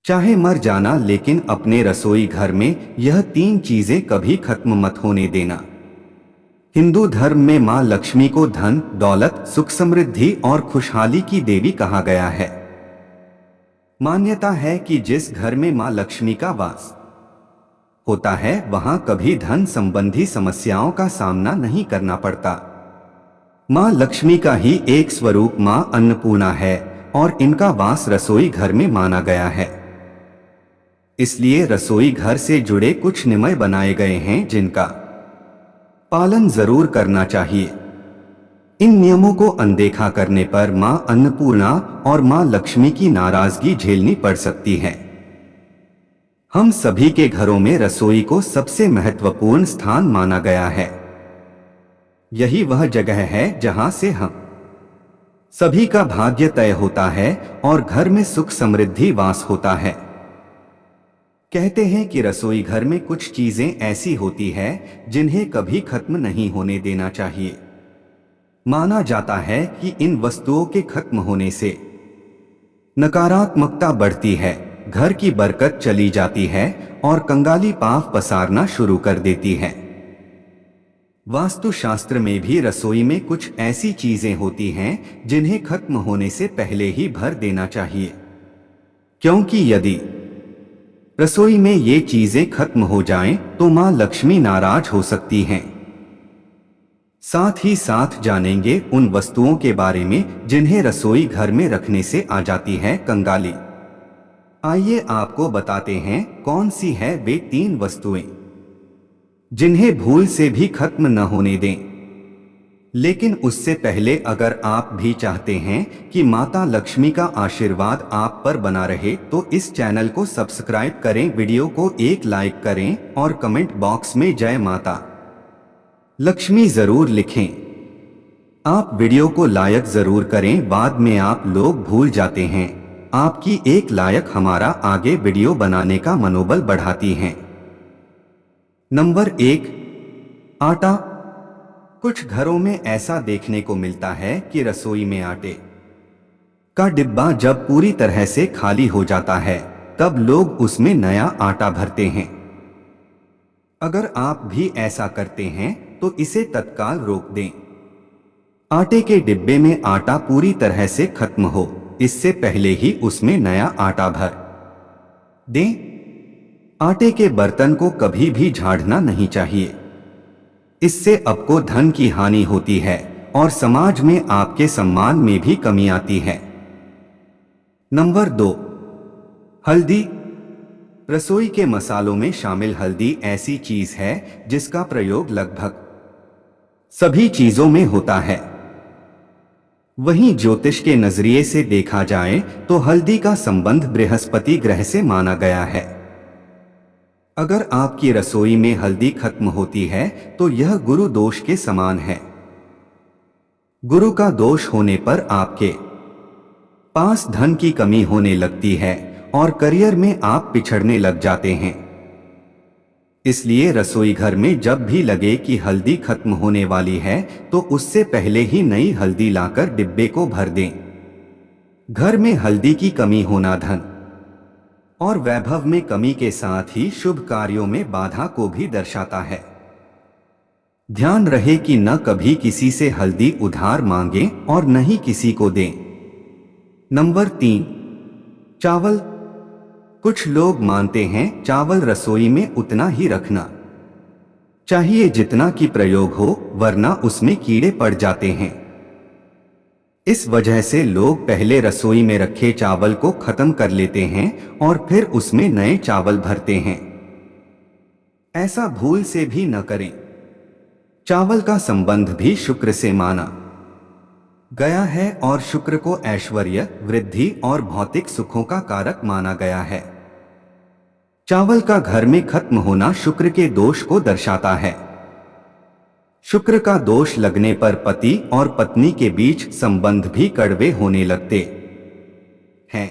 चाहे मर जाना, लेकिन अपने रसोई घर में यह तीन चीजें कभी खत्म मत होने देना। हिंदू धर्म में मां लक्ष्मी को धन, दौलत, सुख समृद्धि और खुशहाली की देवी कहा गया है। मान्यता है कि जिस घर में मां लक्ष्मी का वास होता है वहां कभी धन संबंधी समस्याओं का सामना नहीं करना पड़ता। मां लक्ष्मी का ही एक स्वरूप मां अन्नपूर्णा है और इनका वास रसोई घर में माना गया है। इसलिए रसोई घर से जुड़े कुछ नियम बनाए गए हैं जिनका पालन जरूर करना चाहिए। इन नियमों को अनदेखा करने पर मां अन्नपूर्णा और मां लक्ष्मी की नाराजगी झेलनी पड़ सकती है। हम सभी के घरों में रसोई को सबसे महत्वपूर्ण स्थान माना गया है। यही वह जगह है जहां से हम सभी का भाग्य तय होता है और घर में सुख समृद्धि वास होता है। कहते हैं कि रसोई घर में कुछ चीजें ऐसी होती है जिन्हें कभी खत्म नहीं होने देना चाहिए। माना जाता है कि इन वस्तुओं के खत्म होने से नकारात्मकता बढ़ती है, घर की बरकत चली जाती है और कंगाली पांव पसारना शुरू कर देती है। वास्तुशास्त्र में भी रसोई में कुछ ऐसी चीजें होती हैं जिन्हें खत्म होने से पहले ही भर देना चाहिए, क्योंकि यदि रसोई में ये चीजें खत्म हो जाएं तो मां लक्ष्मी नाराज हो सकती हैं। साथ ही साथ जानेंगे उन वस्तुओं के बारे में जिन्हें रसोई घर में रखने से आ जाती है कंगाली। आइए आपको बताते हैं कौन सी है वे तीन वस्तुएं जिन्हें भूल से भी खत्म न होने दें। लेकिन उससे पहले अगर आप भी चाहते हैं कि माता लक्ष्मी का आशीर्वाद आप पर बना रहे तो इस चैनल को सब्सक्राइब करें, वीडियो को एक लाइक करें और कमेंट बॉक्स में जय माता लक्ष्मी जरूर लिखें। आप वीडियो को लाइक जरूर करें, बाद में आप लोग भूल जाते हैं। आपकी एक लाइक हमारा आगे वीडियो बनाने का मनोबल बढ़ाती है। नंबर 1, आटा। कुछ घरों में ऐसा देखने को मिलता है कि रसोई में आटे का डिब्बा जब पूरी तरह से खाली हो जाता है तब लोग उसमें नया आटा भरते हैं। अगर आप भी ऐसा करते हैं तो इसे तत्काल रोक दें। आटे के डिब्बे में आटा पूरी तरह से खत्म हो इससे पहले ही उसमें नया आटा भर दें। आटे के बर्तन को कभी भी झाड़ना नहीं चाहिए, इससे आपको धन की हानि होती है और समाज में आपके सम्मान में भी कमी आती है। नंबर 2, हल्दी। रसोई के मसालों में शामिल हल्दी ऐसी चीज है जिसका प्रयोग लगभग सभी चीजों में होता है। वहीं ज्योतिष के नजरिए से देखा जाए तो हल्दी का संबंध बृहस्पति ग्रह से माना गया है। अगर आपकी रसोई में हल्दी खत्म होती है तो यह गुरु दोष के समान है। गुरु का दोष होने पर आपके पास धन की कमी होने लगती है और करियर में आप पिछड़ने लग जाते हैं। इसलिए रसोई घर में जब भी लगे कि हल्दी खत्म होने वाली है तो उससे पहले ही नई हल्दी लाकर डिब्बे को भर दें। घर में हल्दी की कमी होना धन और वैभव में कमी के साथ ही शुभ कार्यों में बाधा को भी दर्शाता है। ध्यान रहे कि न कभी किसी से हल्दी उधार मांगें और न ही किसी को दें। नंबर 3, चावल। कुछ लोग मानते हैं चावल रसोई में उतना ही रखना चाहिए जितना कि प्रयोग हो, वरना उसमें कीड़े पड़ जाते हैं। इस वजह से लोग पहले रसोई में रखे चावल को खत्म कर लेते हैं और फिर उसमें नए चावल भरते हैं। ऐसा भूल से भी न करें। चावल का संबंध भी शुक्र से माना गया है और शुक्र को ऐश्वर्य, वृद्धि और भौतिक सुखों का कारक माना गया है। चावल का घर में खत्म होना शुक्र के दोष को दर्शाता है। शुक्र का दोष लगने पर पति और पत्नी के बीच संबंध भी कड़वे होने लगते हैं।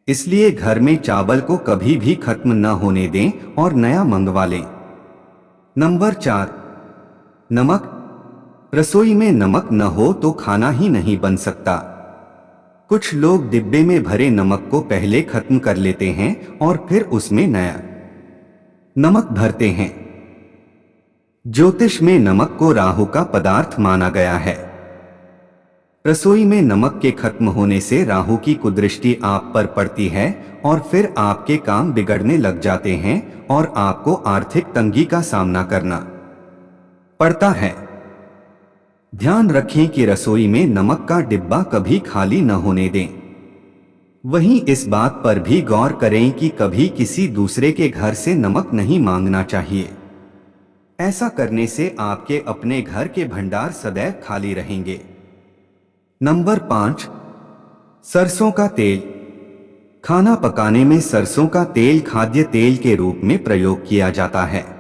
इसलिए घर में चावल को कभी भी खत्म न होने दें और नया मंगवा लें। नंबर 4, नमक। रसोई में नमक न हो तो खाना ही नहीं बन सकता। कुछ लोग डिब्बे में भरे नमक को पहले खत्म कर लेते हैं और फिर उसमें नया नमक भरते हैं। ज्योतिष में नमक को राहु का पदार्थ माना गया है। रसोई में नमक के खत्म होने से राहु की कुदृष्टि आप पर पड़ती है और फिर आपके काम बिगड़ने लग जाते हैं और आपको आर्थिक तंगी का सामना करना पड़ता है। ध्यान रखें कि रसोई में नमक का डिब्बा कभी खाली न होने दें। वहीं इस बात पर भी गौर करें कि कभी किसी दूसरे के घर से नमक नहीं मांगना चाहिए। ऐसा करने से आपके अपने घर के भंडार सदैव खाली रहेंगे। नंबर 5, सरसों का तेल। खाना पकाने में सरसों का तेल खाद्य तेल के रूप में प्रयोग किया जाता है।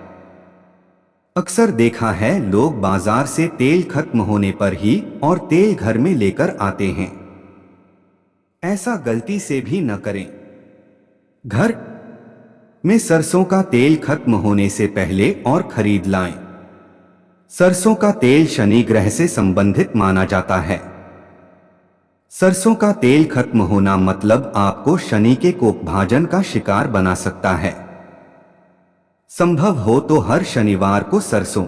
अक्सर देखा है लोग बाजार से तेल खत्म होने पर ही और तेल घर में लेकर आते हैं। ऐसा गलती से भी न करें। घर में सरसों का तेल खत्म होने से पहले और खरीद लाएं। सरसों का तेल शनि ग्रह से संबंधित माना जाता है। सरसों का तेल खत्म होना मतलब आपको शनि के कोपभाजन का शिकार बना सकता है। संभव हो तो हर शनिवार को सरसों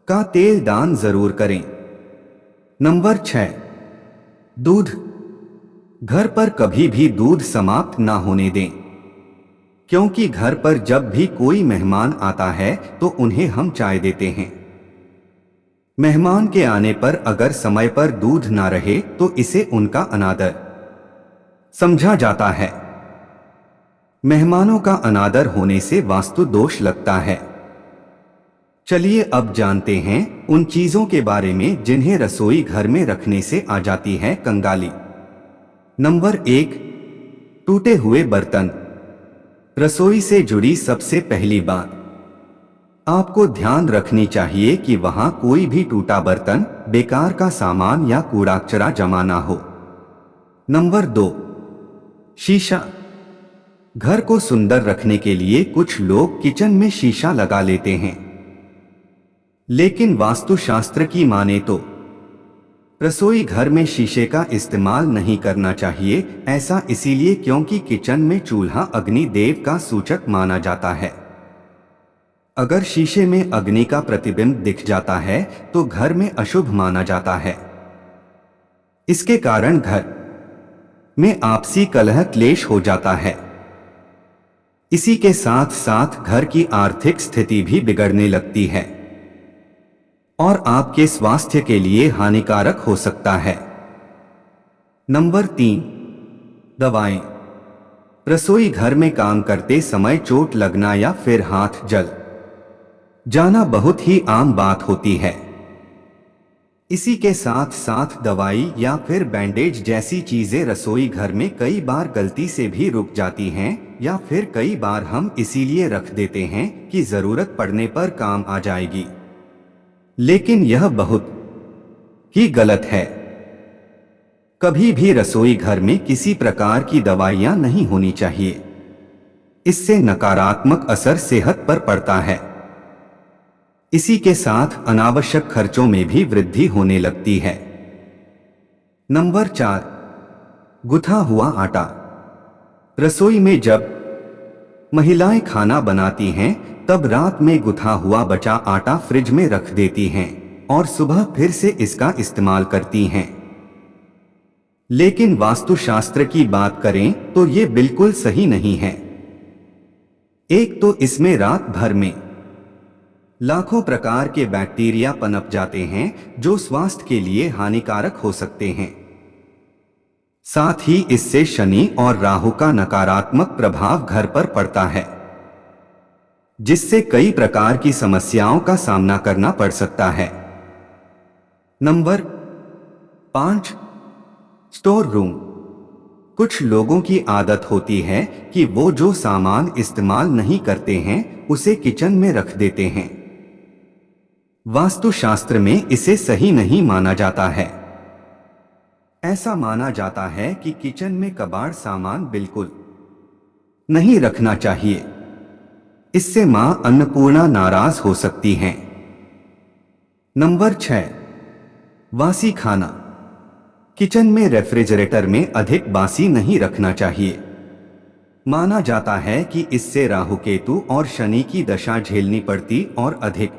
का तेल दान जरूर करें। नंबर 6, दूध। घर पर कभी भी दूध समाप्त ना होने दें, क्योंकि घर पर जब भी कोई मेहमान आता है तो उन्हें हम चाय देते हैं। मेहमान के आने पर अगर समय पर दूध ना रहे तो इसे उनका अनादर समझा जाता है। मेहमानों का अनादर होने से वास्तु दोष लगता है। चलिए अब जानते हैं उन चीजों के बारे में जिन्हें रसोई घर में रखने से आ जाती है कंगाली। नंबर 1, टूटे हुए बर्तन। रसोई से जुड़ी सबसे पहली बात आपको ध्यान रखनी चाहिए कि वहां कोई भी टूटा बर्तन, बेकार का सामान या कूड़ा कचरा जमा ना हो। नंबर 2, शीशा। घर को सुंदर रखने के लिए कुछ लोग किचन में शीशा लगा लेते हैं, लेकिन वास्तुशास्त्र की माने तो रसोई घर में शीशे का इस्तेमाल नहीं करना चाहिए। ऐसा इसीलिए क्योंकि किचन में चूल्हा अग्नि देव का सूचक माना जाता है। अगर शीशे में अग्नि का प्रतिबिंब दिख जाता है तो घर में अशुभ माना जाता है। इसके कारण घर में आपसी कलह क्लेश हो जाता है। इसी के साथ साथ घर की आर्थिक स्थिति भी बिगड़ने लगती है और आपके स्वास्थ्य के लिए हानिकारक हो सकता है। नंबर 3, दवाएं। रसोई घर में काम करते समय चोट लगना या फिर हाथ जल जाना बहुत ही आम बात होती है। इसी के साथ साथ दवाई या फिर बैंडेज जैसी चीजें रसोई घर में कई बार गलती से भी रुक जाती हैं या फिर कई बार हम इसीलिए रख देते हैं कि जरूरत पड़ने पर काम आ जाएगी, लेकिन यह बहुत ही गलत है। कभी भी रसोई घर में किसी प्रकार की दवाइयां नहीं होनी चाहिए। इससे नकारात्मक असर सेहत पर पड़ता है। इसी के साथ अनावश्यक खर्चों में भी वृद्धि होने लगती है। नंबर 4, गुथा हुआ आटा। रसोई में जब महिलाएं खाना बनाती हैं तब रात में गुथा हुआ बचा आटा फ्रिज में रख देती हैं और सुबह फिर से इसका इस्तेमाल करती हैं। लेकिन वास्तुशास्त्र की बात करें तो ये बिल्कुल सही नहीं है। एक तो इसमें रात भर में लाखों प्रकार के बैक्टीरिया पनप जाते हैं जो स्वास्थ्य के लिए हानिकारक हो सकते हैं। साथ ही इससे शनि और राहु का नकारात्मक प्रभाव घर पर पड़ता है, जिससे कई प्रकार की समस्याओं का सामना करना पड़ सकता है। Number 5, store room. कुछ लोगों की आदत होती है कि वो जो सामान इस्तेमाल नहीं करते हैं उसे किचन में रख देते हैं। वास्तुशास्त्र में इसे सही नहीं माना जाता है। ऐसा माना जाता है कि किचन में कबाड़ सामान बिल्कुल नहीं रखना चाहिए। इससे मां अन्नपूर्णा नाराज हो सकती हैं। नंबर 6, वासी खाना। किचन में रेफ्रिजरेटर में अधिक बासी नहीं रखना चाहिए। माना जाता है कि इससे राहु केतु और शनि की दशा झेलनी पड़ती और अधिक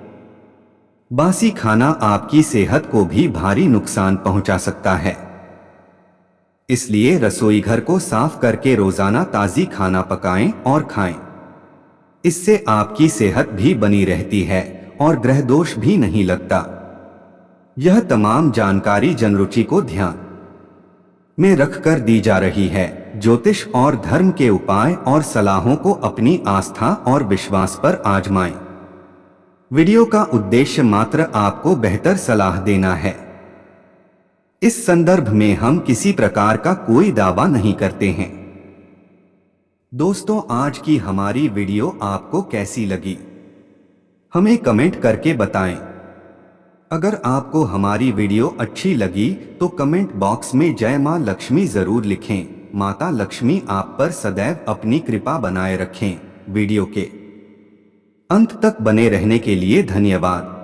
बासी खाना आपकी सेहत को भी भारी नुकसान पहुंचा सकता है। इसलिए रसोई घर को साफ करके रोजाना ताजी खाना पकाएं और खाएं। इससे आपकी सेहत भी बनी रहती है और ग्रह दोष भी नहीं लगता। यह तमाम जानकारी जनरुचि को ध्यान में रखकर दी जा रही है। ज्योतिष और धर्म के उपाय और सलाहों को अपनी आस्था और विश्वास पर आजमाएं। वीडियो का उद्देश्य मात्र आपको बेहतर सलाह देना है। इस संदर्भ में हम किसी प्रकार का कोई दावा नहीं करते हैं। दोस्तों, आज की हमारी वीडियो आपको कैसी लगी, हमें कमेंट करके बताएं। अगर आपको हमारी वीडियो अच्छी लगी तो कमेंट बॉक्स में जय मां लक्ष्मी जरूर लिखें। माता लक्ष्मी आप पर सदैव अपनी कृपा बनाए रखें। वीडियो के अंत तक बने रहने के लिए धन्यवाद।